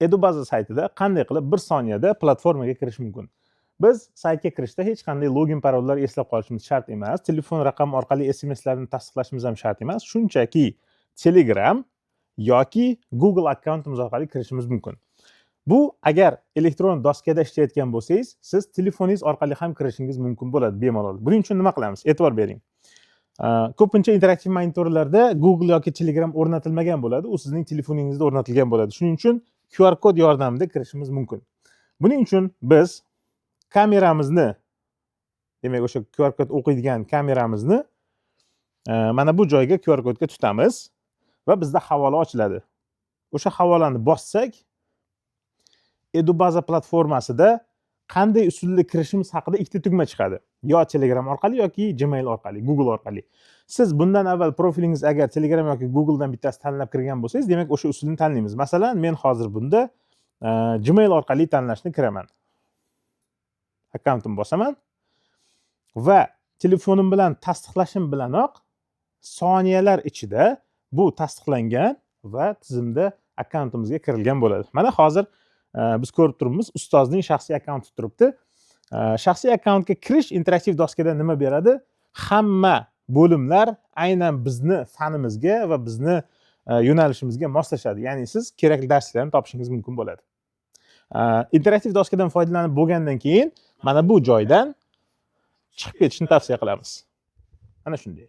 Edubaza saytida qanday qilib 1 soniyada platformaga kirish mumkin? Biz saytga kirishda hech qanday login parollar eslab qolishimiz shart emas. Telefon raqami orqali SMSlarni tasdiqlashimiz ham shart emas. Shunchaki Telegram yoki Google akkauntimiz orqali kirishimiz mumkin. Bu agar elektron doskada ishlayotgan bo'lsangiz, siz telefoningiz orqali ham kirishingiz mumkin bo'ladi bemalol. Buning uchun nima qilamiz? E'tibor bering. Ko'pincha interaktiv monitorlarda Google yoki Telegram o'rnatilmagan bo'ladi, u sizning telefoningizda o'rnatilgan bo'ladi. Shuning uchun QR kod yordamida kirishimiz mumkin. Buning uchun biz kameramizni, demak o'sha QR kod o'qiydigan kameramizni mana bu joyga QR kodga tutamiz va bizda havola ochiladi. O'sha havolani bossak, Edubaza platformasida qanday usulda kirishimiz haqida ikkita tugma chiqadi. Yo Telegram orqali yoki Gmail orqali, Google orqali. Siz bundan avval profilingiz agar Telegram yoki Google dan bittasi tanlab kirgan bo'lsangiz, demak o'sha usulni tanlaymiz. Masalan, men hozir bunda Gmail orqali tanlashni kiraman. Akkauntimni bosaman va telefonim bilan tasdiqlashim bilanoq soniyalar ichida bu tasdiqlangan va tizimda akkauntimizga kirilgan bo'ladi. Mana hozir biz ko'rib turibmiz, ustozning shaxsiy akkaunti turibdi. Shaxsiy akkauntga kirish interaktiv doskada nima beradi? Hamma bo'limlar aynan bizni fanimizga va bizni yo'nalishimizga moslashadi. Ya'ni siz kerakli darslarni topishingiz mumkin bo'ladi. Interaktiv doskadan foydalanib bo'lgandan keyin mana bu joydan chiqib ketishni tavsiya qilamiz. Mana shunday.